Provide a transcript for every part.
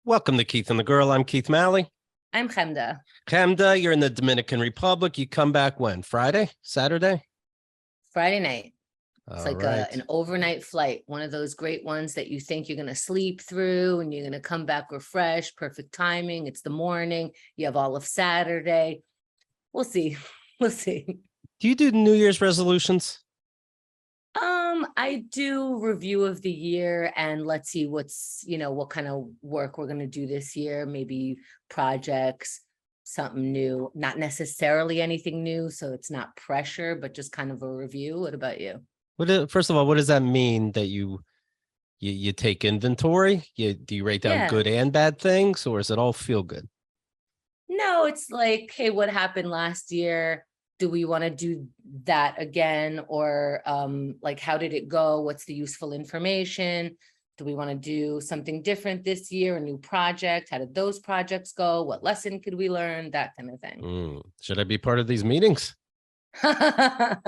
Welcome to Keith and the Girl. I'm Keith Malley. I'm Chemda. Chemda, you're in the Dominican Republic. You come back when? Friday? Saturday? Friday night. It's All like right. an overnight flight. One of those great ones that you think you're going to sleep through and you're going to come back refreshed, perfect timing. It's the morning. You have all of Saturday. We'll see. We'll see. Do you do New Year's resolutions? I do review of the year and let's see what kind of work we're going to do this year. Maybe projects, something new, not necessarily anything new. So it's not pressure, but just kind of a review. What about you? First of all, what does that mean that you take inventory? Do you write down good and bad things, or is it all feel good? No, it's like, hey, what happened last year? Do we want to do that again? Or like, how did it go? What's the useful information? Do we want to do something different this year? A new project? How did those projects go? What lesson could we learn? That kind of thing. Should I be part of these meetings? I'm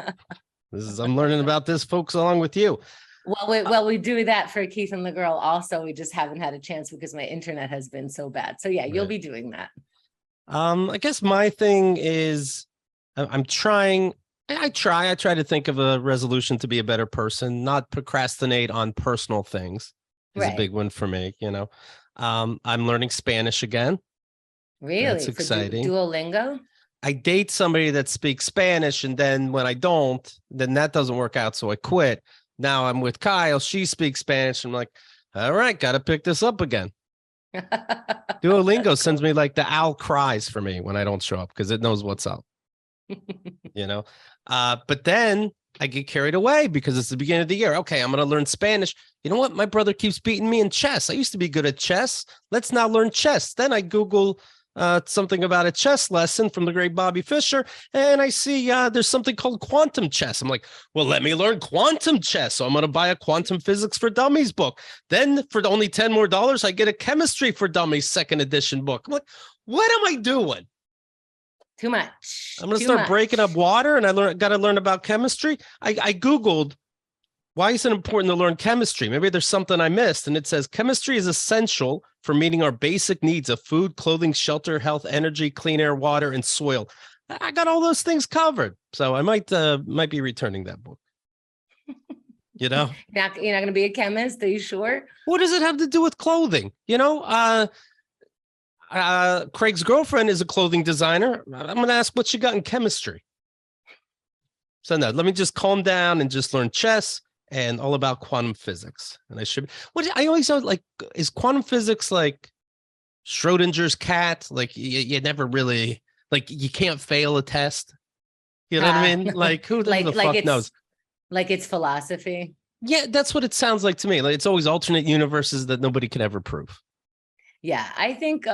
learning about this, folks, along with you. Well, we do that for Keith and the Girl. Also, we just haven't had a chance because my internet has been so bad. So yeah, you'll be doing that. I guess my thing is I'm trying. I try to think of a resolution to be a better person, not procrastinate on personal things. Is a big one for me. I'm learning Spanish again. Really? That's exciting. Duolingo? I date somebody that speaks Spanish, and then when I don't, then that doesn't work out. So I quit. Now I'm with Kyle. She speaks Spanish. I'm like, all right, got to pick this up again. Duolingo sends me like the owl cries for me when I don't show up because it knows what's up. But then I get carried away because it's the beginning of the year. Okay, I'm going to learn Spanish. You know what? My brother keeps beating me in chess. I used to be good at chess. Let's now learn chess. Then I Google something about a chess lesson from the great Bobby Fischer, and I see there's something called quantum chess. I'm like, well, let me learn quantum chess. So I'm going to buy a Quantum Physics for Dummies book. Then for only $10 more, I get a Chemistry for Dummies second edition book. I'm like, what am I doing? Too much. I'm going to start breaking up water, and I got to learn about chemistry. I Googled, why is it important to learn chemistry? Maybe there's something I missed. And it says chemistry is essential for meeting our basic needs of food, clothing, shelter, health, energy, clean air, water, and soil. I got all those things covered. So I might be returning that book. You're not going to be a chemist. Are you sure? What does it have to do with clothing? Craig's girlfriend is a clothing designer. I'm going to ask what she got in chemistry. So no, let me just calm down and just learn chess and all about quantum physics. And I always thought, like, is quantum physics like Schrodinger's cat? Like you never really, like, you can't fail a test. You know what I mean? Like, who the fuck knows? Like it's philosophy. Yeah, that's what it sounds like to me. Like it's always alternate universes that nobody can ever prove. Yeah, I think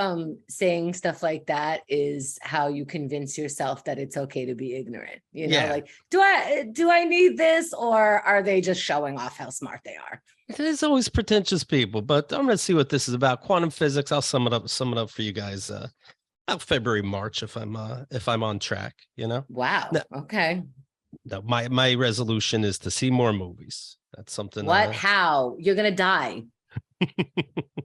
saying stuff like that is how you convince yourself that it's okay to be ignorant. Like, do I need this, or are they just showing off how smart they are? There's always pretentious people, but I'm going to see what this is about. Quantum physics. I'll sum it up for you guys. About February, March, if I'm on track. Wow. No, okay. No, my resolution is to see more movies. That's something. What? How? You're gonna die.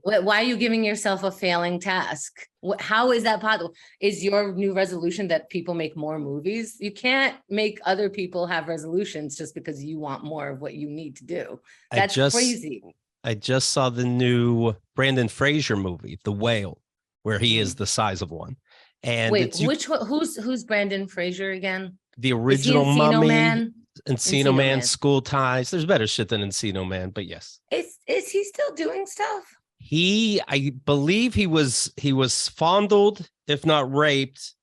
Why are you giving yourself a failing task? How is that possible? Is your new resolution that people make more movies? You can't make other people have resolutions just because you want more of what you need to do. That's crazy. I just saw the new Brandon Fraser movie, The Whale, where he is the size of one. And wait, who's Brandon Fraser again? The original Mummy. Encino Man, School Ties. There's better shit than Encino Man, but yes. Is he still doing stuff? I believe he was fondled, if not raped,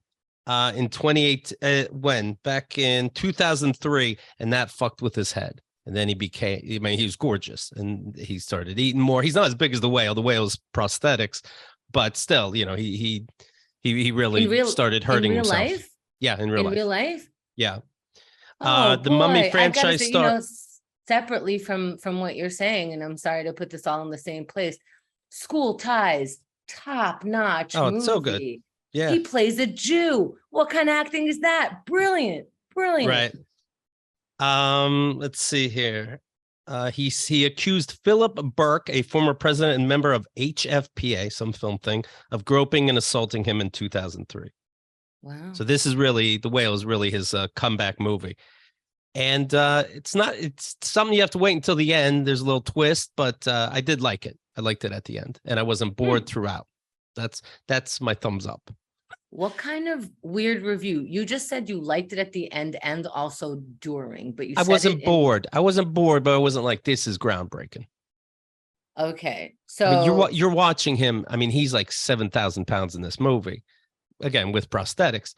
in 28 back in 2003, and that fucked with his head. And then he was gorgeous, and he started eating more. He's not as big as the whale. The whale's prosthetics, but still, he really started hurting himself. Life? Yeah, in real life. Yeah. The boy. Mummy franchise separately from what you're saying, and I'm sorry to put this all in the same place. School Ties, top-notch movie. It's so good. Yeah. He plays a Jew. What kind of acting is that? Brilliant. Right. Let's see here. He accused Philip Burke, a former president and member of HFPA, some film thing, of groping and assaulting him in 2003. Wow. So this is really, The Whale is really his comeback movie. And it's something you have to wait until the end. There's a little twist, but I did like it. I liked it at the end, and I wasn't bored throughout. That's my thumbs up. What kind of weird review? You just said you liked it at the end and also during, but I wasn't bored. I wasn't bored, but I wasn't like, this is groundbreaking. Okay, I mean, so you're watching him. I mean, he's like 7,000 pounds in this movie, again with prosthetics.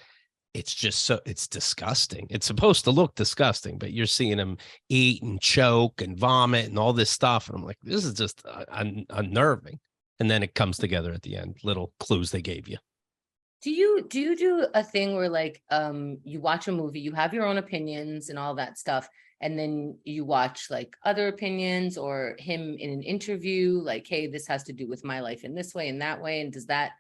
It's just it's disgusting. It's supposed to look disgusting, but you're seeing him eat and choke and vomit and all this stuff. And I'm like, this is just unnerving. And then it comes together at the end, little clues they gave you. do you do a thing where like you watch a movie, you have your own opinions and all that stuff, and then you watch like other opinions or him in an interview, like, hey, this has to do with my life in this way and that way, and does that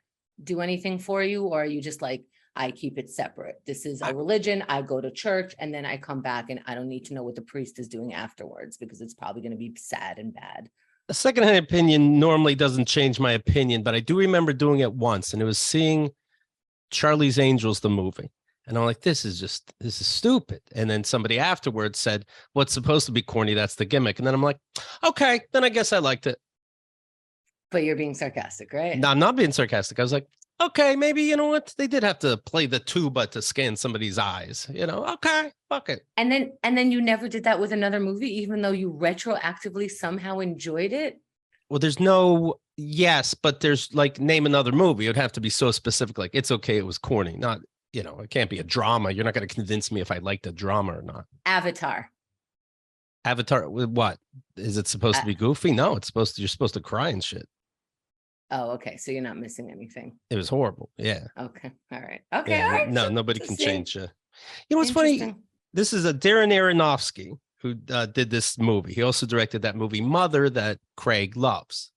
do anything for you? Or are you just like, I keep it separate? This is a religion. I go to church and then I come back and I don't need to know what the priest is doing afterwards because it's probably going to be sad and bad. A secondhand opinion normally doesn't change my opinion, but I do remember doing it once, and it was seeing Charlie's Angels, the movie. And I'm like, this is stupid. And then somebody afterwards said, what's supposed to be corny, that's the gimmick. And then I'm like, okay, then I guess I liked it. But you're being sarcastic, right? No, I'm not being sarcastic. I was like, okay, maybe, you know what? They did have to play the tuba to scan somebody's eyes. You know, okay, fuck it. And then you never did that with another movie, even though you retroactively somehow enjoyed it? Well, yes, but there's like, name another movie. It would have to be so specific, like, it's okay, it was corny. Not, you know, it can't be a drama. You're not going to convince me if I liked a drama or not. Avatar. What? Is it supposed to be goofy? No, you're supposed to cry and shit. Oh, okay. So you're not missing anything. It was horrible. Yeah. Okay. All right. Okay. Yeah, All right. no, So nobody can see. change. You know what's funny? This is a Darren Aronofsky who did this movie. He also directed that movie Mother that Craig loves.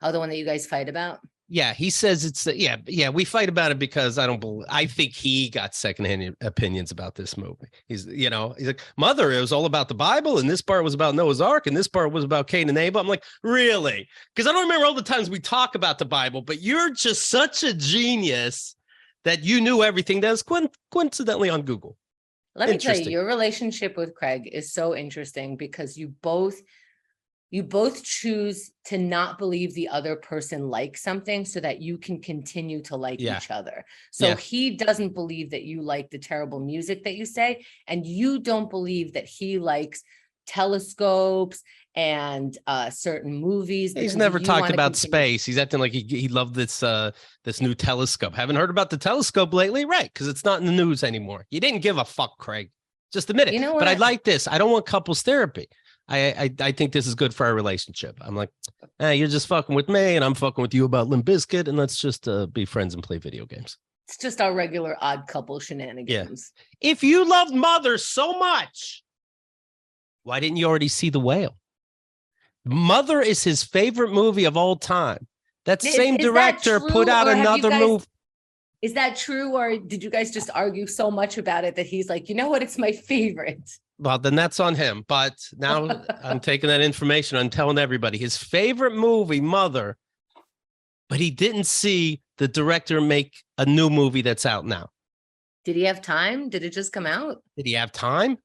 Oh, the one that you guys fight about? Yeah, he says it's we fight about it because I think he got secondhand opinions about this movie. He's like, Mother, it was all about the Bible, and this part was about Noah's Ark, and this part was about Cain and Abel. I'm like, really? Because I don't remember all the times we talk about the Bible, but you're just such a genius that you knew everything. That's coincidentally on Google. Let me tell you, your relationship with Craig is so interesting because you both choose to not believe the other person likes something so that you can continue to like each other. So he doesn't believe that you like the terrible music that you say, and you don't believe that he likes telescopes and certain movies. He's never talked about space. He's acting like he loved this new telescope. Haven't heard about the telescope lately? Right, because it's not in the news anymore. You didn't give a fuck, Craig. Just admit it. You know what? But I like this. I don't want couples therapy. I think this is good for our relationship. I'm like, you're just fucking with me, and I'm fucking with you about Limp Bizkit, and let's just be friends and play video games. It's just our regular odd couple shenanigans. Yeah. If you loved Mother so much, why didn't you already see The Whale? Mother is his favorite movie of all time. That same director put out another movie. Is that true, or did you guys just argue so much about it that he's like, you know what, it's my favorite? Well, then that's on him. But now I'm taking that information. I'm telling everybody his favorite movie, Mother, but he didn't see the director make a new movie that's out now. Did he have time? Did it just come out? Did he have time?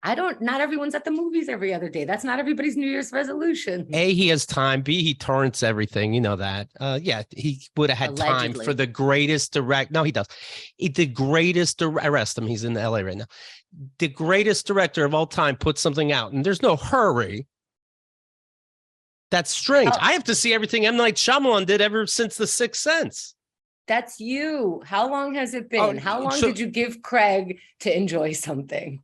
Not everyone's at the movies every other day. That's not everybody's New Year's resolution. A, he has time. B, he torrents everything. You know that. He would have had time for the greatest direct. No, he does. The greatest arrest him. He's in LA right now. The greatest director of all time put something out, and there's no hurry. That's strange. I have to see everything M. Night Shyamalan did ever since The Sixth Sense. That's you. How long has it been? How long did you give Craig to enjoy something?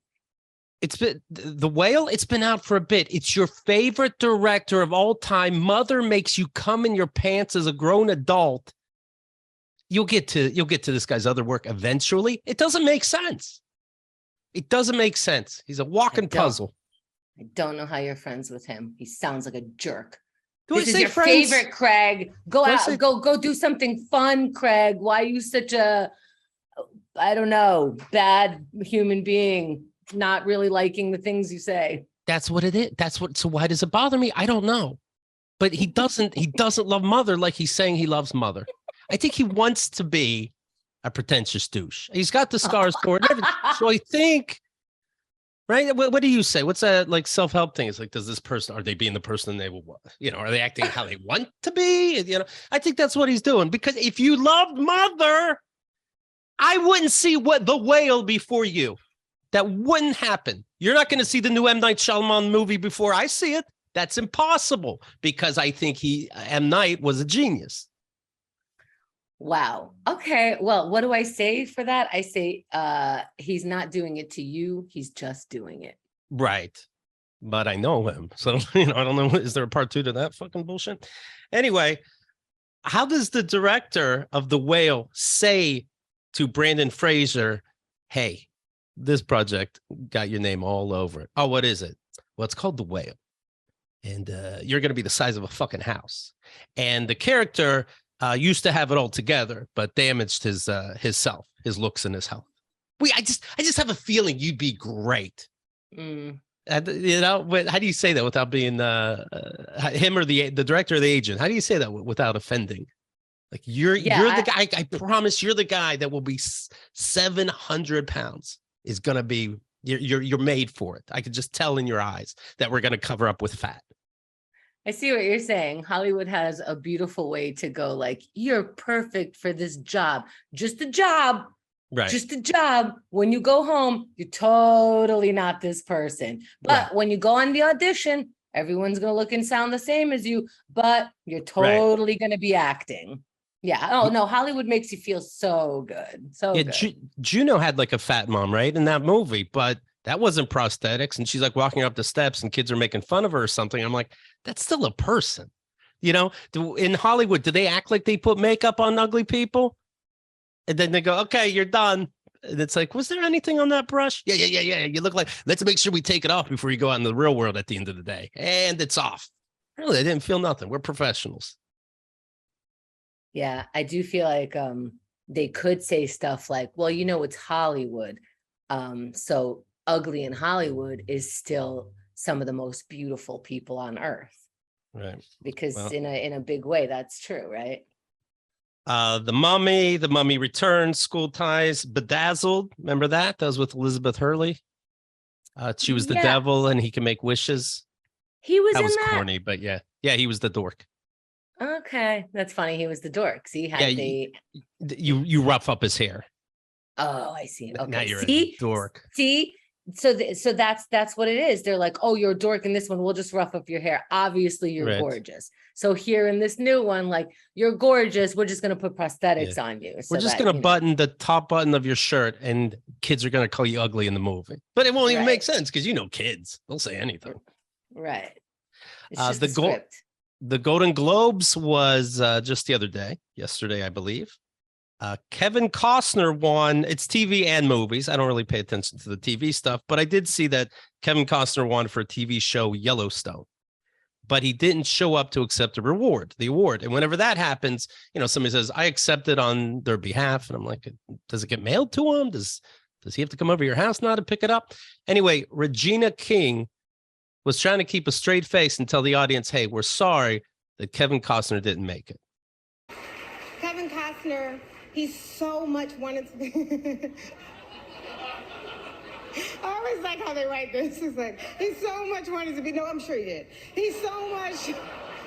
It's been The Whale. It's been out for a bit. It's your favorite director of all time. Mother makes you come in your pants as a grown adult. You'll get to this guy's other work eventually. It doesn't make sense. It doesn't make sense. He's a walking puzzle. I don't know how you're friends with him. He sounds like a jerk. This is your favorite, Craig. Go out, go do something fun, Craig. Why are you such a, I don't know, bad human being, not really liking the things you say? That's what it is. So why does it bother me? I don't know. But he doesn't love Mother like he's saying he loves Mother. I think he wants to be a pretentious douche. He's got the scars for it and everything. So I think, right? What do you say? What's that like self-help thing? It's like, does this person, are they being the person they will, are they acting how they want to be? I think that's what he's doing, because if you loved Mother, I wouldn't see what The Whale before you. That wouldn't happen. You're not going to see the new M. Night Shyamalan movie before I see it. That's impossible, because I think M. Night was a genius. Wow. Okay. Well, what do I say for that? I say he's not doing it to you. He's just doing it. Right. But I know him. So, I don't know. Is there a part 2 to that fucking bullshit? Anyway, how does the director of The Whale say to Brandon Fraser, hey, this project got your name all over it? Oh, what is it? Well, it's called The Whale. And you're going to be the size of a fucking house. And the character used to have it all together, but damaged his self, his looks, and his health. I just have a feeling you'd be great. Mm. How do you say that without being him or the director or the agent? How do you say that without offending? Like you're the guy. I promise you're the guy that will be 700 pounds. Is going to be you're made for it. I could just tell in your eyes that we're going to cover up with fat. I see what you're saying. Hollywood has a beautiful way to go, like, you're perfect for this job. Just a job. Right. Just a job. When you go home, you're totally not this person. But when you go on the audition, everyone's going to look and sound the same as you, but you're totally going to be acting. Yeah. Oh, no. Hollywood makes you feel so good. So good. Juno had like a fat mom, right, in that movie, but that wasn't prosthetics. And she's like walking up the steps and kids are making fun of her or something. I'm like, that's still a person. In Hollywood, do they act like they put makeup on ugly people? And then they go, okay, you're done. And it's like, was there anything on that brush? Yeah. You look like, let's make sure we take it off before you go out in the real world at the end of the day. And it's off. Really, I didn't feel nothing. We're professionals. Yeah, I do feel like they could say stuff like, well, it's Hollywood. So ugly in Hollywood is still some of the most beautiful people on earth. Right. Because in a big way, that's true, right? The Mummy Returns, School Ties, Bedazzled. Remember that? That was with Elizabeth Hurley. She was the devil and he can make wishes. He was that was corny, but yeah, he was the dork. Okay, that's funny. He was the dork. See, you rough up his hair. Oh, I see. Okay, now you're a dork. See, so that's what it is. They're like, oh, you're a dork in this one. We'll just rough up your hair. Obviously, you're gorgeous. So here in this new one, like, you're gorgeous. We're just gonna put prosthetics on you. We're just gonna button the top button of your shirt, and kids are gonna call you ugly in the movie. But it won't even make sense because kids. They'll say anything. Right. It's just the script. The Golden Globes was just the other day, yesterday, I believe. Kevin Costner won. It's TV and movies. I don't really pay attention to the TV stuff, but I did see that Kevin Costner won for a TV show Yellowstone. But he didn't show up to accept the award. And whenever that happens, somebody says, I accept it on their behalf. And I'm like, does it get mailed to him? Does he have to come over to your house now to pick it up? Anyway, Regina King was trying to keep a straight face and tell the audience, hey, we're sorry that Kevin Costner didn't make it. Kevin Costner, he so much wanted to be... I always like how they write this. It's like, he so much wanted to be... No, I'm sure he did. He's so much...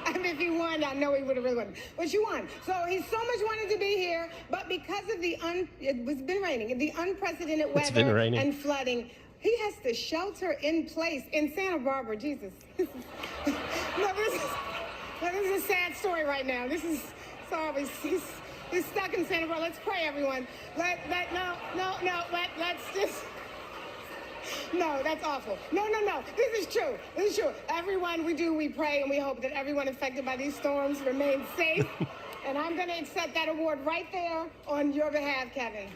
I mean, if he won, I know he would have really won. But you won. So he so much wanted to be here, but because of it's been raining, the unprecedented weather and flooding, he has to shelter in place in Santa Barbara. Jesus. This is a sad story right now. This is sorry. He's stuck in Santa Barbara. Let's pray, everyone. Let's just. No, that's awful. No. This is true. Everyone, we pray and we hope that everyone affected by these storms remains safe. And I'm going to accept that award right there on your behalf, Kevin.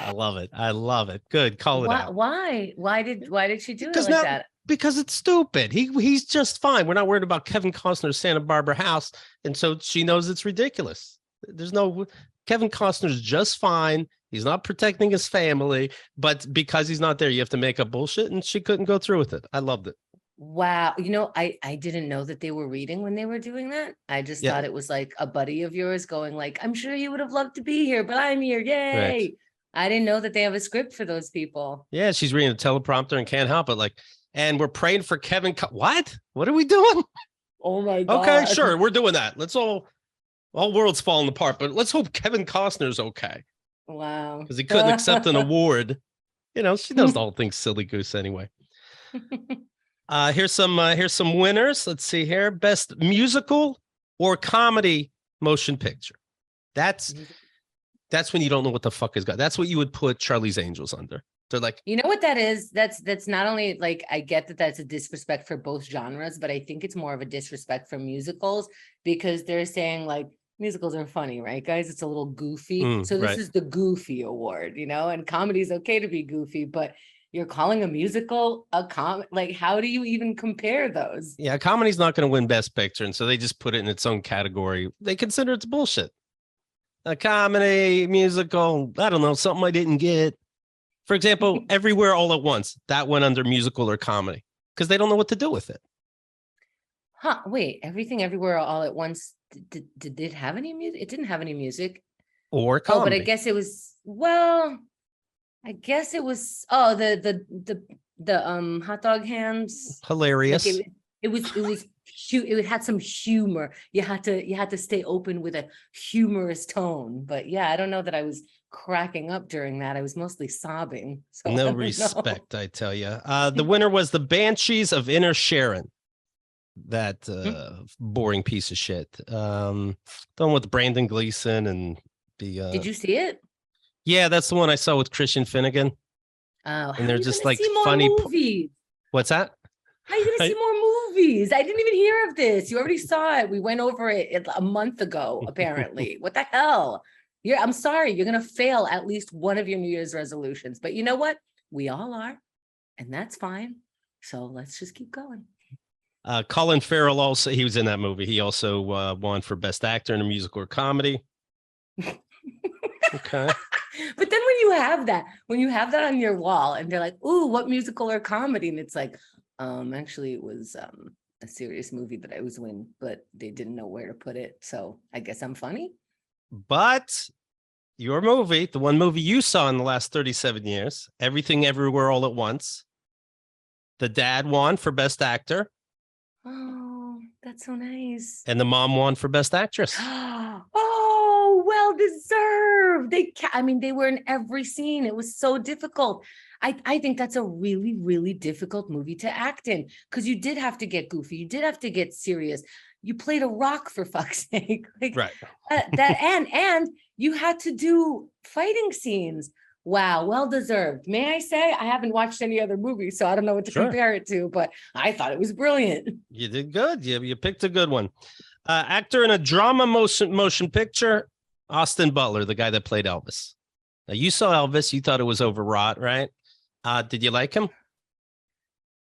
I love it. Good. Call it out. Why did she do it like that? Because it's stupid. He's just fine. We're not worried about Kevin Costner's Santa Barbara house. And so she knows it's ridiculous. There's no Kevin Costner's just fine. He's not protecting his family, but because he's not there, you have to make up bullshit. And she couldn't go through with it. I loved it. Wow. I didn't know that they were reading when they were doing that. I just Yeah. thought it was like a buddy of yours going like, I'm sure you would have loved to be here, but I'm here. Yay. Right. I didn't know that they have a script for those people. Yeah, she's reading a teleprompter and can't help it. Like, and we're praying for Kevin. What? What are we doing? Oh my God. Okay, sure. We're doing that. Let's all world's falling apart, but let's hope Kevin Costner's okay. Wow. Because he couldn't accept an award. You know, she does the whole thing silly goose anyway. Here's some winners. Let's see here. Best musical or comedy motion picture. That's when you don't know what the fuck is going. That's what you would put Charlie's Angels under. They're like, you know what that is? That's not only like, I get that that's a disrespect for both genres, but I think it's more of a disrespect for musicals because they're saying like musicals are funny, right, guys? It's a little goofy. So this is the goofy award, and comedy is okay to be goofy, but you're calling a musical a like, how do you even compare those? Yeah, comedy's not going to win Best Picture, and so they just put it in its own category. They consider it's bullshit. A comedy, musical, I don't know, something I didn't get. For example, Everywhere All at Once, that went under musical or comedy because they don't know what to do with it. Huh, wait, Everything Everywhere All at Once, did it have any music? It didn't have any music. Or comedy. Oh, but I guess it was, the hot dog hands. Hilarious. Like it had some humor. You had to stay open with a humorous tone. But yeah, I don't know that I was cracking up during that. I was mostly sobbing. So No respect, I tell you. The winner was The Banshees of Inisherin. That boring piece of shit. Done with Brandon Gleeson and the. Did you see it? Yeah, that's the one I saw with Christian Finnegan. Oh, and they're just like see more funny movies. What's that? How are you gonna see more movies? I didn't even hear of this. You already saw it. We went over it a month ago, apparently. What the hell? I'm sorry, you're gonna fail at least one of your New Year's resolutions. But you know what? We all are, and that's fine. So let's just keep going. Colin Farrell also, he was in that movie. He also won for Best Actor in a Musical or Comedy. Okay. But then when you have that on your wall and they're like, ooh, what musical or comedy? And it's like, actually it was a serious movie that I was in, but they didn't know where to put it. So I guess I'm funny. But your movie, the one movie you saw in the last 37 years, Everything Everywhere All at Once, the dad won for Best Actor. Oh, that's so nice. And the mom won for Best Actress. Oh, well deserved. They were in every scene. It was so difficult. I think that's a really, really difficult movie to act in because you did have to get goofy. You did have to get serious. You played a rock, for fuck's sake. Like, right. And you had to do fighting scenes. Wow, well deserved. May I say, I haven't watched any other movie, so I don't know what to compare it to, but I thought it was brilliant. You did good. You picked a good one. Actor in a drama motion picture, Austin Butler, the guy that played Elvis. Now, you saw Elvis. You thought it was overwrought, right? Did you like him?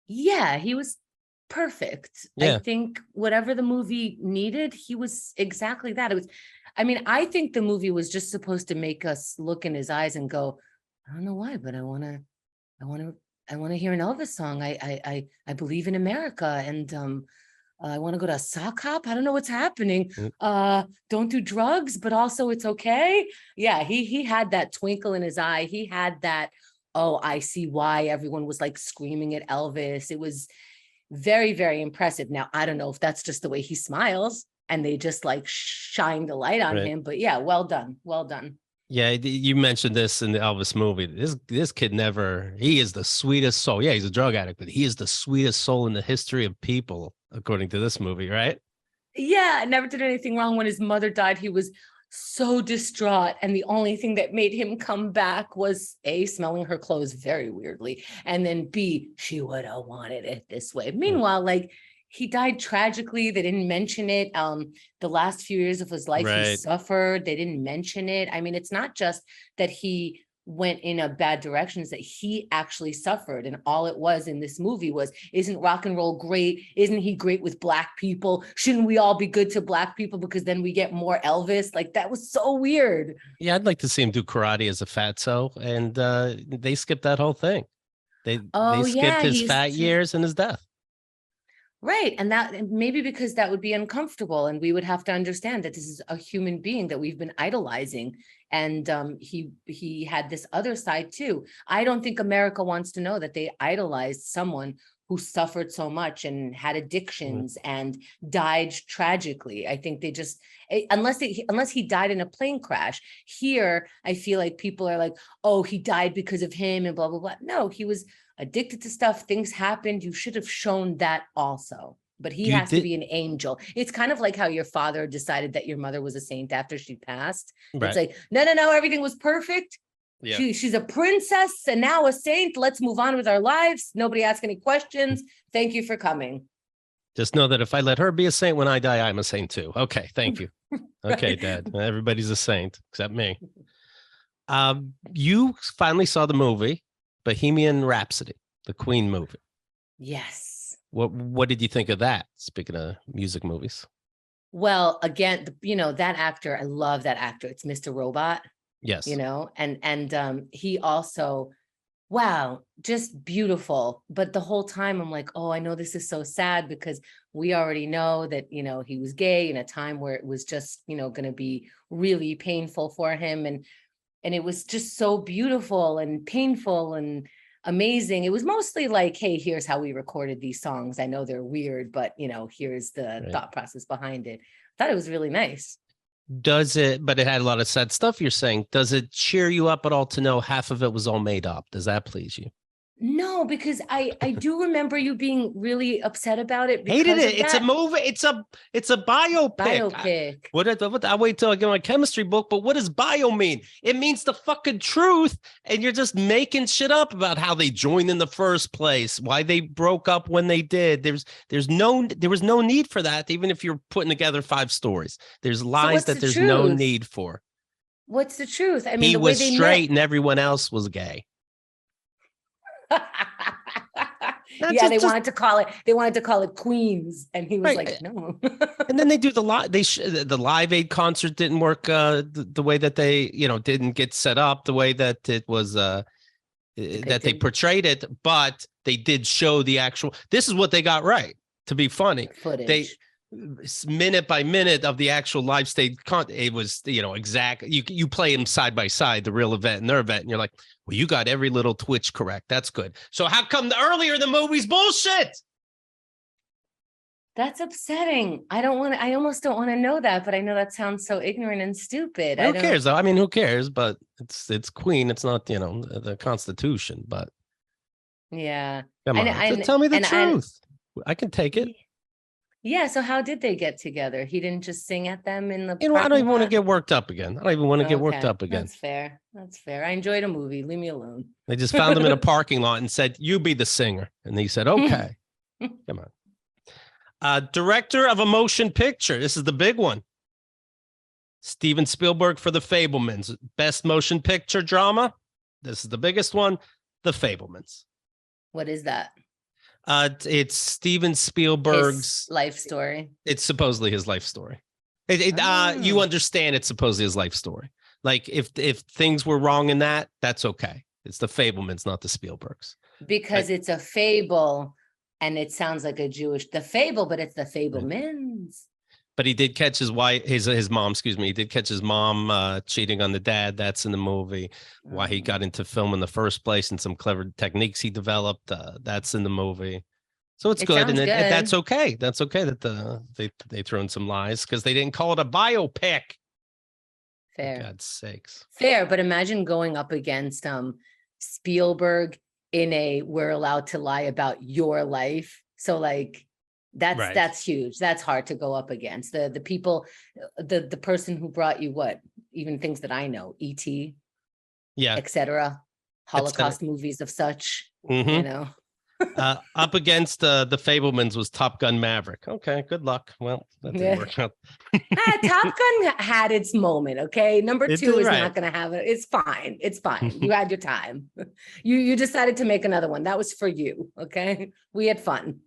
Yeah, he was perfect. Yeah. I think whatever the movie needed, he was exactly that. I think the movie was just supposed to make us look in his eyes and go, I don't know why, but I want to hear an Elvis song. I believe in America, and I want to go to a sock hop. I don't know what's happening. Don't do drugs, but also it's okay. Yeah, he had that twinkle in his eye. He had that, oh, I see why everyone was like screaming at Elvis. It was very, very impressive. Now, I don't know if that's just the way he smiles and they just like shine the light on him, but yeah, well done. Well done. Yeah, you mentioned this in the Elvis movie. This kid he is the sweetest soul. Yeah, he's a drug addict, but he is the sweetest soul in the history of people, according to this movie, right? Yeah, never did anything wrong. When his mother died, he was so distraught. And the only thing that made him come back was A, smelling her clothes very weirdly. And then B, she would have wanted it this way. Meanwhile, like, he died tragically. They didn't mention it. The last few years of his life, he suffered. They didn't mention it. I mean, it's not just that he went in a bad direction is that he actually suffered. And all it was in this movie was, isn't rock and roll great? Isn't he great with Black people? Shouldn't we all be good to Black people because then we get more Elvis? Like, that was so weird. Yeah, I'd like to see him do karate as a fatso, and they skipped that whole thing. They skipped his fat years and his death. Right. And that maybe because that would be uncomfortable, and we would have to understand that this is a human being that we've been idolizing. And he had this other side too. I don't think America wants to know that they idolized someone who suffered so much and had addictions and died tragically. I think they just, unless he died in a plane crash. Here, I feel like people are like, oh, he died because of him and blah, blah, blah. No, he was addicted to stuff. Things happened. You should have shown that also. But he has to be an angel. It's kind of like how your father decided that your mother was a saint after she passed. Right. It's like, no, everything was perfect. Yeah. She's a princess and now a saint. Let's move on with our lives. Nobody ask any questions. Thank you for coming. Just know that if I let her be a saint when I die, I'm a saint too. Okay, thank you. Okay, Dad. Everybody's a saint except me. You finally saw the movie Bohemian Rhapsody, the Queen movie. Yes. What did you think of that? Speaking of music movies. Well, again, that actor, I love that actor. It's Mr. Robot. Yes. And he also, wow, just beautiful. But the whole time I'm like, oh, I know this is so sad because we already know that, he was gay in a time where it was just, going to be really painful for him. And it was just so beautiful and painful and amazing. It was mostly like, hey, here's how we recorded these songs. I know they're weird, but here's the thought process behind it. I thought it was really nice. But it had a lot of sad stuff, you're saying. Does it cheer you up at all to know half of it was all made up? Does that please you? No, because I do remember you being really upset about it. Hated it. It's a movie. It's a biopic. Biopic. I wait till I get my chemistry book. But what does bio mean? It means the fucking truth. And you're just making shit up about how they joined in the first place, why they broke up when they did. There was no need for that. Even if you're putting together 5 stories, there's lies that there's no need for. What's the truth? I mean, he was straight and everyone else was gay. They wanted to call it Queens, and he was like, no. And then they do the Live Aid concert didn't work the way that they didn't get set up the way that it was that they portrayed it, but they did show the actual. This is what they got right to be funny. Footage. They minute by minute of the actual live stage it was exactly you play them side by side, the real event and their event, and you're like, well, you got every little twitch correct. That's good. So how come earlier the movie's bullshit? That's upsetting. I almost don't want to know that, but I know that sounds so ignorant and stupid. Who cares though? I mean, who cares? But it's Queen. It's not the Constitution. But yeah, come on, tell me the truth. I can take it. Yeah, so how did they get together? He didn't just sing at them in the I don't even want to get worked up again. That's fair. I enjoyed a movie. Leave me alone. They just found him in a parking lot and said, you be the singer. And he said, okay. Come on. Director of a motion picture. This is the big one. Steven Spielberg for The Fabelmans. Best motion picture drama. This is the biggest one. The Fabelmans. What is that? It's Steven Spielberg's his life story. It's supposedly his life story. You understand it's supposedly his life story. Like if things were wrong in that, that's okay. It's the Fabelmans, not the Spielbergs. Because it's a fable, and it sounds like the fable, but it's the Fabelmans. But he did catch his mom. He did catch his mom cheating on the dad. That's in the movie. Why he got into film in the first place and some clever techniques he developed. That's in the movie. So it's good, and that's okay. That's okay that they threw in some lies because they didn't call it a biopic. Fair. For God's sakes. Fair, but imagine going up against Spielberg in a "we're allowed to lie about your life." So that's huge. That's hard to go up against. The people, the person who brought you even things that I know, E.T., etc., Holocaust movies of such, Up against the Fablemans was Top Gun Maverick. Okay, good luck. Well, that didn't work out. Top Gun had its moment. Okay, number It two did, is right. not going to have it. It's fine. It's fine. You had your time. You decided to make another one. That was for you. Okay, we had fun.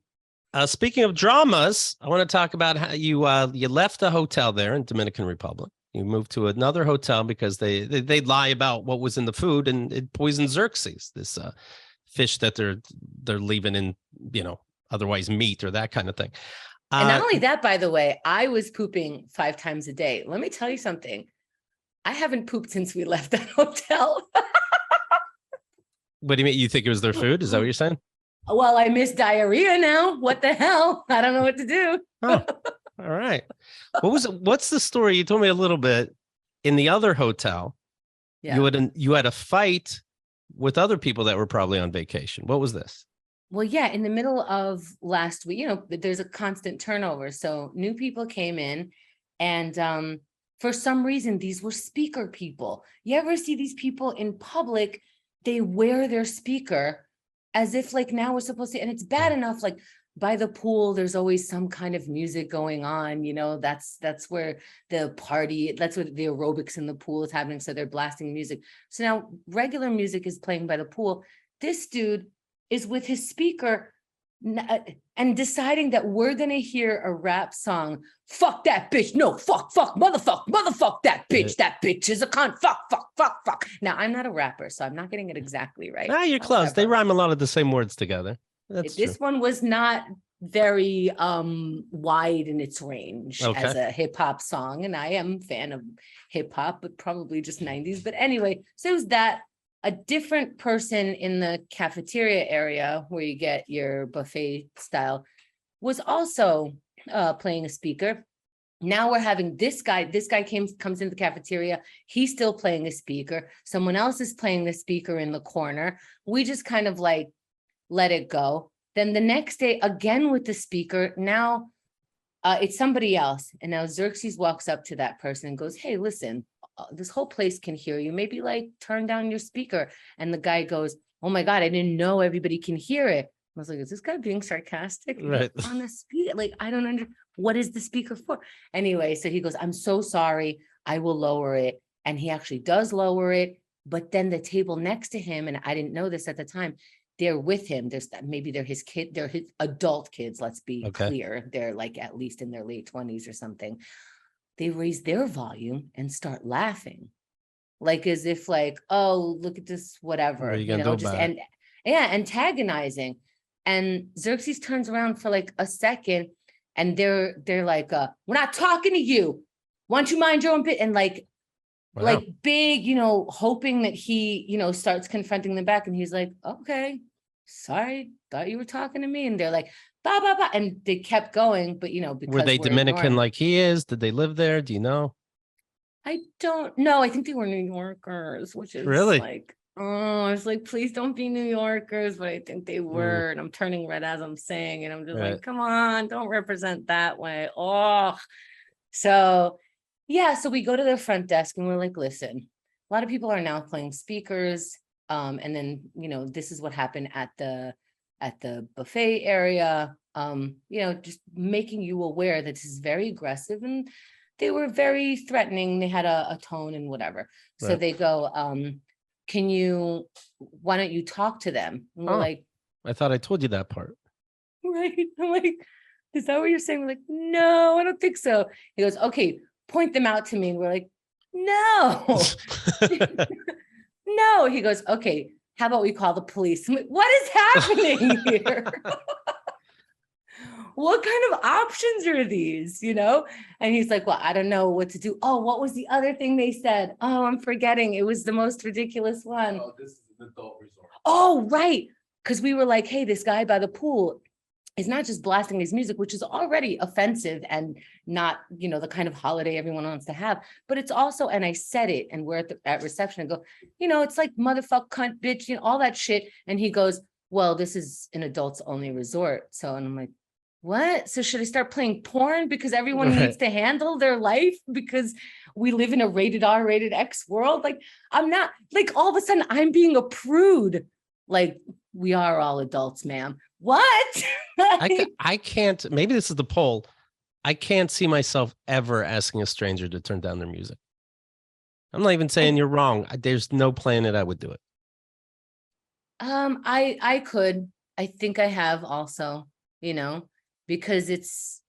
Speaking of dramas, I want to talk about how you left the hotel there in Dominican Republic. You moved to another hotel because they lie about what was in the food, and it poisoned Xerxes, this fish that they're leaving in, otherwise meat or that kind of thing. And not only that, by the way, I was pooping 5 times a day. Let me tell you something. I haven't pooped since we left that hotel. What do you mean? You think it was their food? Is that what you're saying? Well, I miss diarrhea now. What the hell? I don't know what to do. Oh, all right. What's the story? You told me a little bit. In the other hotel, Yeah. you had a fight with other people that were probably on vacation. What was this? Well, yeah, in the middle of last week, there's a constant turnover. So new people came in, and for some reason, these were speaker people. You ever see these people in public? They wear their speaker as if like now we're supposed to, and it's bad enough. Like by the pool, there's always some kind of music going on. That's where the party, that's what the aerobics in the pool is happening. So they're blasting music. So now regular music is playing by the pool. This dude is with his speaker and deciding that we're going to hear a rap song. Fuck that bitch. No, fuck, motherfuck that bitch. That bitch is a cunt. Fuck. Now, I'm not a rapper, so I'm not getting it exactly right. Ah, you're close. They rhyme a lot of the same words together. That's this true. one was not very wide in its range as a hip hop song. And I am a fan of hip hop, but probably just 90s. But anyway, so it was that. A different person in the cafeteria area where you get your buffet style was also playing a speaker. Now we're having this guy comes into the cafeteria. He's still playing a speaker. Someone else is playing the speaker in the corner. We just kind of like let it go. Then the next day again with the speaker. Now it's somebody else. And now Xerxes walks up to that person and goes, hey, listen, this whole place can hear you. Maybe like turn down your speaker. And the guy goes, oh my God, I didn't know everybody can hear it. I was like, is this guy being sarcastic? Right. On the speaker, like, I don't understand. What is the speaker for? Anyway, so he goes, I'm so sorry. I will lower it. And he actually does lower it. But then the table next to him, and I didn't know this at the time, they're with him. Maybe they're his kid, they're his adult kids. Let's be clear. They're like at least in their late 20s or something. They raise their volume and start laughing, like as if like, oh, look at this, whatever, antagonizing. And Xerxes turns around for like a second, and they're like, we're not talking to you. Why don't you mind your own bit? And like big, hoping that he, starts confronting them back. And he's like, okay, sorry, thought you were talking to me. And they're like, bah, bah, bah. And they kept going, but because were they Dominican like he is? Did they live there? Do you know? I don't know. I think they were New Yorkers, which is really like, oh, I was like, please don't be New Yorkers, but I think they were. And I'm turning red as I'm saying, and I'm just like, come on, don't represent that way. Oh, so yeah. So we go to the front desk and we're like, listen, a lot of people are now playing speakers. And then, this is what happened at the buffet area, just making you aware that this is very aggressive, and they were very threatening. They had a tone and whatever. So they go, why don't you talk to them? And we're like, I thought I told you that part. Right. I'm like, is that what you're saying? We're like, no, I don't think so. He goes, okay, point them out to me. And we're like, no, no. He goes, okay, how about we call the police? I'm like, what is happening here? What kind of options are these, And he's like, well, I don't know what to do. Oh, what was the other thing they said? Oh, I'm forgetting. It was the most ridiculous one. Oh, this is an adult resort. Oh, right. Because we were like, hey, this guy by the pool is not just blasting his music, which is already offensive and not, the kind of holiday everyone wants to have. But it's also, and I said it, and we're at reception and go, it's like motherfuck, cunt, bitch, all that shit. And he goes, well, this is an adults only resort. So, and I'm like, what? So should I start playing porn because everyone needs to handle their life because we live in a rated R, rated X world? Like, I'm not, like, all of a sudden I'm being a prude. Like, We are all adults, ma'am. What? I can't, maybe this is the poll. I can't see myself ever asking a stranger to turn down their music. I'm not even saying you're wrong. There's no planet I would do it. I could. I think I have also, because it's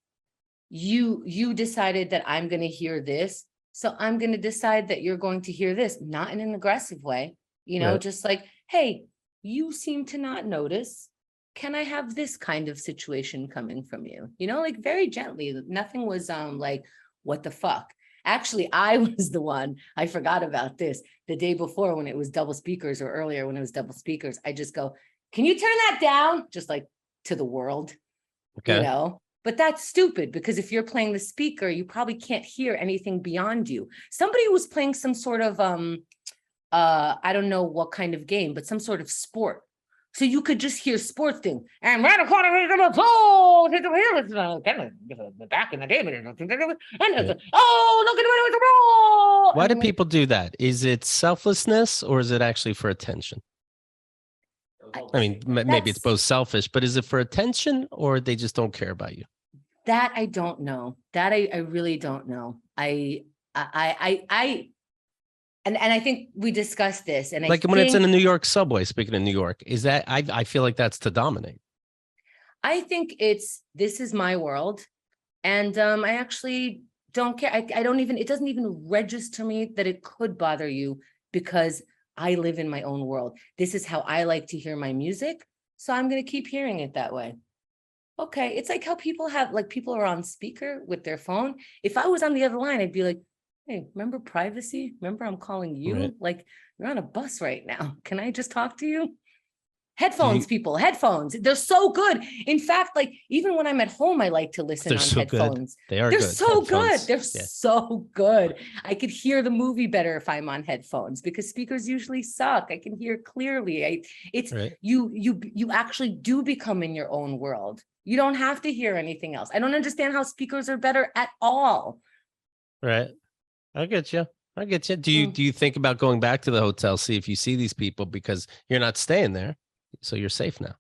you decided that I'm going to hear this. So I'm going to decide that you're going to hear this, not in an aggressive way, Right. just like, hey, you seem to not notice. Can I have this kind of situation coming from you? Like very gently. Nothing was like, what the fuck? Actually, I was the one, I forgot about this the day before when it was double speakers, or earlier when it was double speakers. I just go, can you turn that down? Just like to the world, Okay. But that's stupid, because if you're playing the speaker, you probably can't hear anything beyond you. Somebody was playing some sort of I don't know what kind of game, but some sort of sport. So you could just hear sports thing. And right back in the day. Oh, look at the ball. Why do people do that? Is it selflessness or is it actually for attention? I mean, maybe it's both selfish, but is it for attention or they just don't care about you? That I don't know. That I really don't know. And I think we discussed this, and like when it's in a New York subway, speaking of New York, is that I feel like that's to dominate. I think this is my world. And I actually don't care. I don't even, it doesn't even register me that it could bother you, because I live in my own world. This is how I like to hear my music. So I'm going to keep hearing it that way. Okay. It's like how people are on speaker with their phone. If I was on the other line, I'd be like, hey, remember privacy? Remember I'm calling you? Right. Like, you're on a bus right now. Can I just talk to you? Headphones, people, headphones. They're so good. In fact, like even when I'm at home, I like to listen on headphones. They are They're good. so good. They're Yeah. so good. I could hear the movie better if I'm on headphones, because speakers usually suck. I can hear clearly. It's Right. you actually do become in your own world. You don't have to hear anything else. I don't understand how speakers are better at all. Right. I get you. Do you think about going back to the hotel, see if you see these people, because you're not staying there? So you're safe now.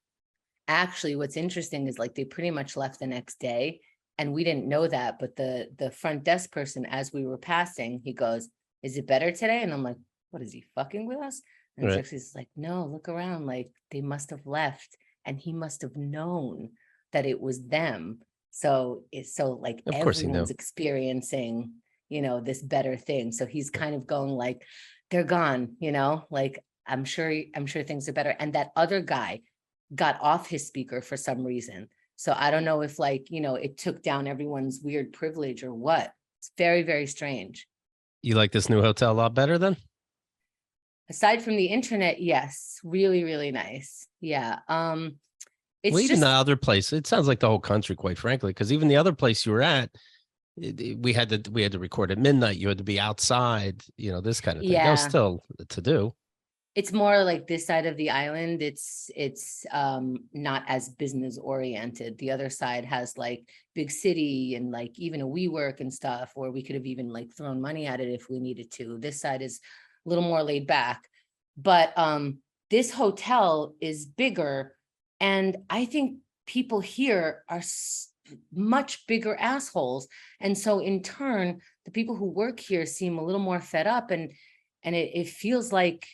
Actually, what's interesting is like they pretty much left the next day, and we didn't know that. But the front desk person, as we were passing, he goes, "Is it better today?" And I'm like, "What, is he fucking with us?" And Right. he's like, "No, look around. Like they must have left, and he must have known that it was them. So like Of course he knew. everyone's experiencing, this better thing. So he's kind of going like, they're gone, like." I'm sure things are better. And that other guy got off his speaker for some reason. So I don't know if it took down everyone's weird privilege or what. It's very, very strange. You like this new hotel a lot better then? Aside from the internet, yes. Really, really nice. Yeah. It's even the other place, it sounds like the whole country, quite frankly, because even the other place you were at, we had to record at midnight. You had to be outside, this kind of thing. That was still to do. It's more like this side of the island. It's not as business oriented. The other side has like big city and like even a WeWork and stuff, or we could have even like thrown money at it if we needed to. This side is a little more laid back, but this hotel is bigger, and I think people here are much bigger assholes, and so in turn, the people who work here seem a little more fed up, and it feels like.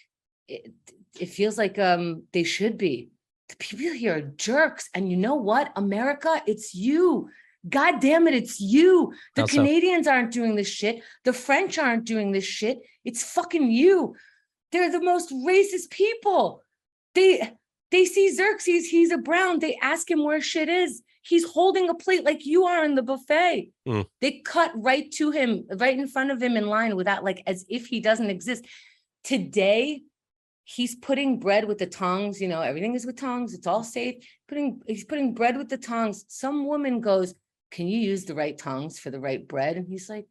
It feels like they should be. The people here are jerks. And you know what? America, it's you. God damn it, it's you. The Canadians aren't doing this shit. The French aren't doing this shit. It's fucking you. They're the most racist people. They see Xerxes, he's a brown. They ask him where shit is. He's holding a plate like you are in the buffet. They cut right to him, right in front of him in line without, like, as if he doesn't exist. Today, he's putting bread with the tongs, everything is with tongs. It's all safe. He's putting bread with the tongs. Some woman goes, "Can you use the right tongs for the right bread?" And he's like,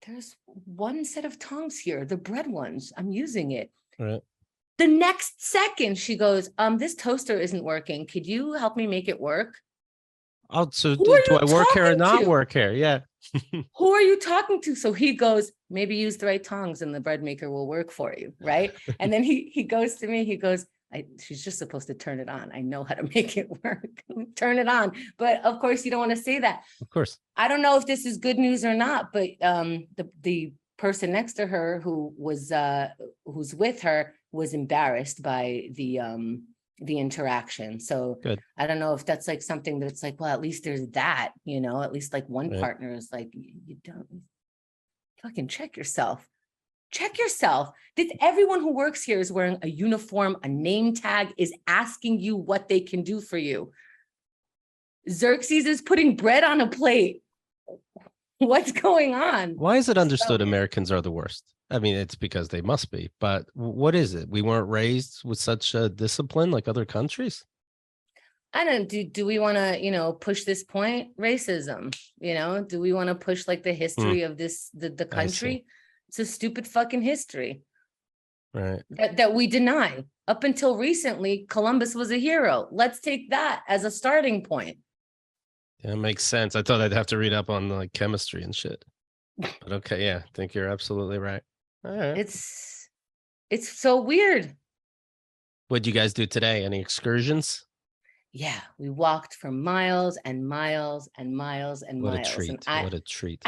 "There's one set of tongs here, the bread ones. I'm using it." Right. The next second she goes, "This toaster isn't working. Could you help me make it work?" Oh, so do I work here or not work here? Yeah. Who are you talking to? So he goes, "Maybe use the right tongs and the bread maker will work for you." Right. And then he goes to me, he goes, she's just supposed to turn it on. I know how to make it work. Turn it on. But of course, you don't want to say that. Of course. I don't know if this is good news or not, but the person next to her who was who's with her was embarrassed by the interaction. So Good. I don't know if that's like something that's like, well, at least there's that, you know, at least like one Right. partner is like, you don't fucking check yourself. Check yourself. Everyone who works here is wearing a uniform, a name tag, is asking you what they can do for you. Xerxes is putting bread on a plate. What's going on? Why is it understood So- Americans are the worst? I mean, it's because they must be, but what is it? We weren't raised with such a discipline like other countries? I don't do we want to, you know, push this point? Racism, you know, do we want to push like the history of this, the I see. country? It's a stupid fucking history Right. that we deny. Up until recently, Columbus was a hero. Let's take that as a starting point. Yeah, it makes sense. I thought I'd have to read up on like chemistry and shit. But okay, yeah, I think you're absolutely right. All right. It's so weird. What'd you guys do today? Any excursions? Yeah, we walked for miles and miles and miles and What a miles. treat. And I, What a treat.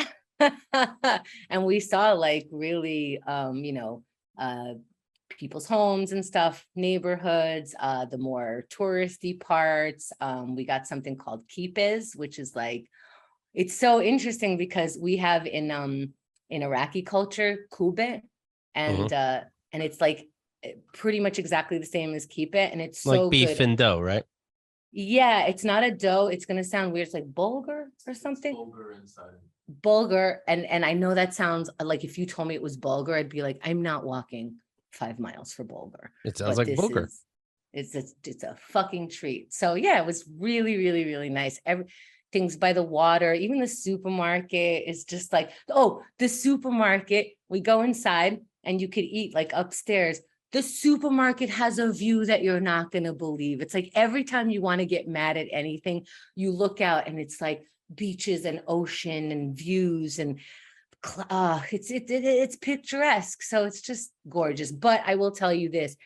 and we saw like really you know, people's homes and stuff, neighborhoods, the more touristy parts. We got something called kipes, which is like, it's so interesting because we have in Iraqi culture kube, and it's like pretty much exactly the same as kipe, and it's so Like beef good. and dough, right? Yeah, it's not a dough. It's gonna sound weird. It's like bulgur or something. Bulgur inside. Bulgur, and I know that sounds like if you told me it was bulgur, I'd be like, I'm not walking 5 miles for bulgur. It sounds But like this booger. it's a fucking treat. So yeah, it was really, really, really nice. Everything's by the water. Even the supermarket is just like, oh, the supermarket, we go inside and you could eat like upstairs. The supermarket has a view that you're not going to believe. It's like every time you want to get mad at anything, you look out and it's like beaches and ocean and views and it's picturesque. So it's just gorgeous. But I will tell you this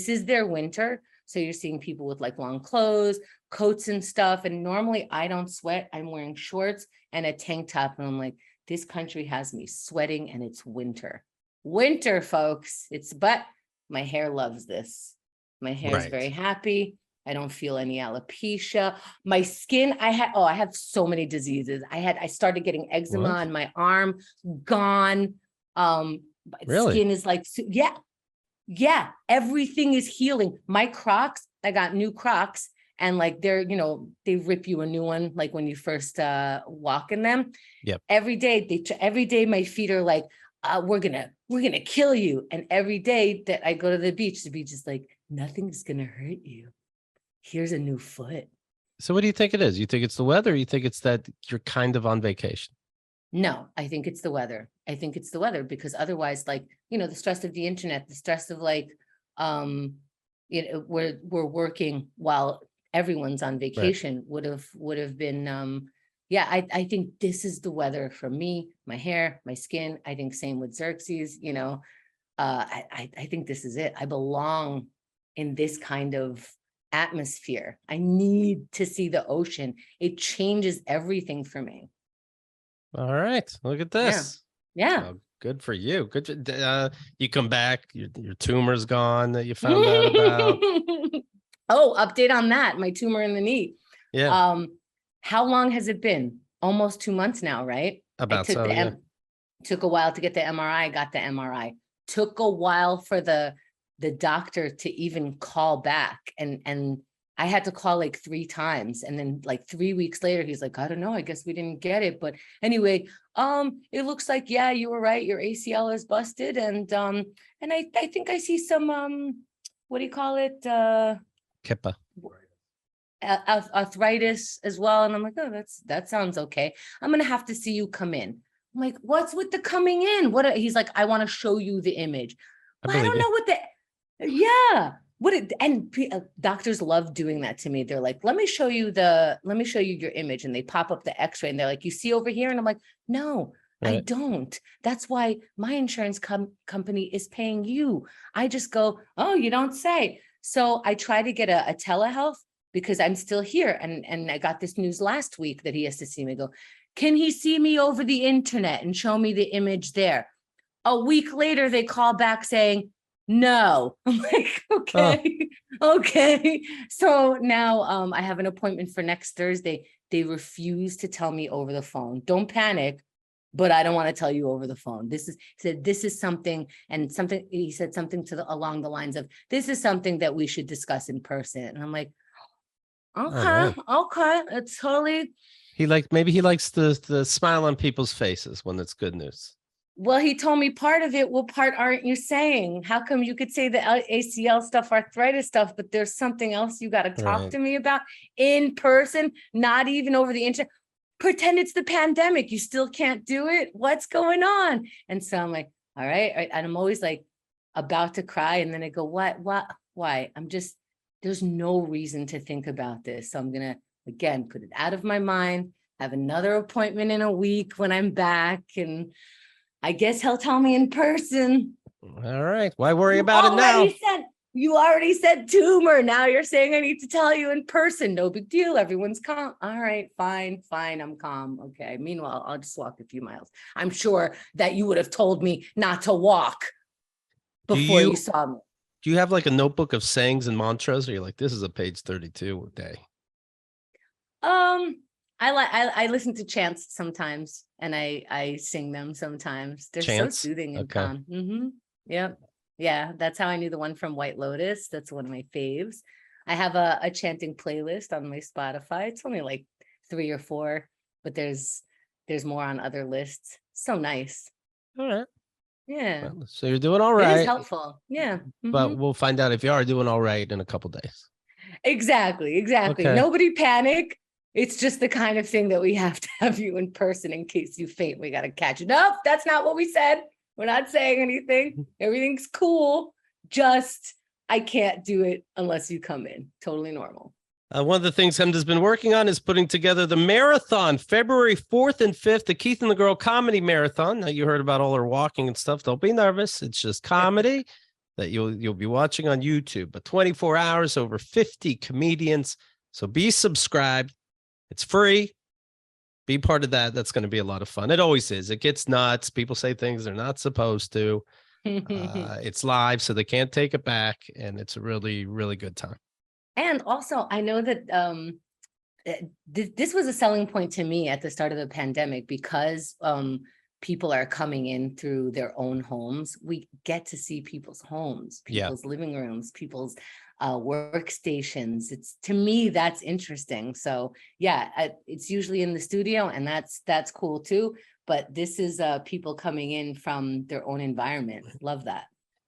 is their winter. So you're seeing people with like long clothes, coats and stuff. And normally I don't sweat. I'm wearing shorts and a tank top. And I'm like, this country has me sweating and it's winter. Winter, folks. But my hair loves this. My hair is Right. very happy. I don't feel any alopecia. My skin, I have so many diseases. I started getting eczema What? on my arm, gone. Really? Skin is like, yeah, everything is healing. My Crocs, I got new Crocs, and like they're, you know, they rip you a new one like when you first walk in them. Yep. Every day my feet are like, we're gonna kill you. And every day that I go to the beach is like, nothing's gonna hurt you. Here's a new foot. So what do you think it is? You think it's the weather, or you think it's that you're kind of on vacation? No, I think it's the weather. I think it's the weather because otherwise, like, you know, the stress of the internet, the stress of like, you know, we're working while everyone's on vacation would have been, yeah, I think this is the weather for me, my hair, my skin. I think same with Xerxes, you know, I think this is it. I belong in this kind of atmosphere. I need to see the ocean. It changes everything for me. All right, look at this. Yeah. Oh, good for you. Good. You come back. Your tumor's gone that you found out about. Oh, update on that. My tumor in the knee. Yeah, How long has it been? Almost 2 months now, right? about so. Yeah. Took a while to get the MRI, got the MRI. Took a while for the doctor to even call back. And I had to call like 3 times. And then like 3 weeks later, he's like, I don't know, I guess we didn't get it. But anyway, it looks like, yeah, you were right. Your ACL is busted. And I think I see some, what do you call it? Kippa. Arthritis as well. And I'm like, oh, that sounds okay. I'm going to have to see you come in. I'm like, what's with the coming in? He's like, I want to show you the image. Well, I don't know doctors love doing that to me. They're like, let me show you your image. And they pop up the x-ray and they're like, you see over here? And I'm like, no, I don't. That's why my insurance company is paying you. I just go, oh, you don't say. So I try to get a telehealth because I'm still here. And I got this news last week that he has to see me. I go, can he see me over the internet and show me the image there? A week later, they call back saying, no. I'm like, okay, okay. So now I have an appointment for next Thursday. They refuse to tell me over the phone. Don't panic, but I don't want to tell you over the phone. He said, this is something, and something, he said something along the lines of, this is something that we should discuss in person. And I'm like, okay, okay, it's totally. Maybe he likes the smile on people's faces when it's good news. Well, he told me part of it, what part aren't you saying? How come you could say the ACL stuff, arthritis stuff, but there's something else you got to talk to me about in person, not even over the internet? Pretend it's the pandemic. You still can't do it. What's going on? And so I'm like, all right. And I'm always like about to cry. And then I go, what, why? There's no reason to think about this. So I'm going to, again, put it out of my mind, have another appointment in a week when I'm back. And I guess he'll tell me in person. All right. Why worry about it now? You already said tumor. Now you're saying I need to tell you in person. No big deal. Everyone's calm. All right, fine. I'm calm. Okay. Meanwhile, I'll just walk a few miles. I'm sure that you would have told me not to walk before you saw me. Do you have like a notebook of sayings and mantras? Or you're like, this is a page 32 a day? I listen to chants sometimes, and I sing them sometimes. They're Chants? so soothing and calm. Mm-hmm. Yep. Yeah, that's how I knew the one from White Lotus. That's one of my faves. I have a chanting playlist on my Spotify. It's only like 3 or 4, but there's more on other lists. So nice. All right. Yeah. Well, so you're doing all right. It is helpful. Yeah. But we'll find out if you are doing all right in a couple days. Exactly. Okay. Nobody panic. It's just the kind of thing that we have to have you in person in case you faint. We got to catch it. Nope, that's not what we said. We're not saying anything. Everything's cool. Just, I can't do it unless you come in. Totally normal. One of the things Hemda's been working on is putting together the marathon, February 4th and 5th, the Keith and the Girl Comedy Marathon. Now, you heard about all her walking and stuff. Don't be nervous. It's just comedy that you'll be watching on YouTube. But 24 hours, over 50 comedians. So be subscribed. It's free. Be part of that. That's going to be a lot of fun. It always is. It gets nuts. People say things they're not supposed to. It's live, so they can't take it back. And it's a really, really good time. And also, I know that this was a selling point to me at the start of the pandemic because people are coming in through their own homes. We get to see people's homes, people's living rooms, people's workstations. To me, that's interesting. So yeah, it's usually in the studio, and that's cool too. But this is people coming in from their own environment. Love that.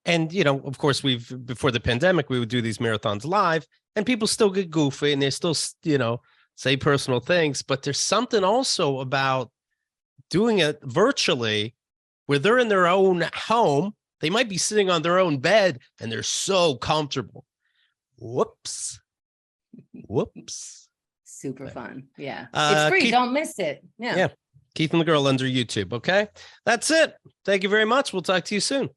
And, of course, before the pandemic, we would do these marathons live, and people still get goofy and they still, say personal things. But there's something also about doing it virtually where they're in their own home. They might be sitting on their own bed and they're so comfortable. Whoops. Super fun. Yeah. It's free. Don't miss it. Yeah. Keith and the Girl under YouTube. Okay. That's it. Thank you very much. We'll talk to you soon.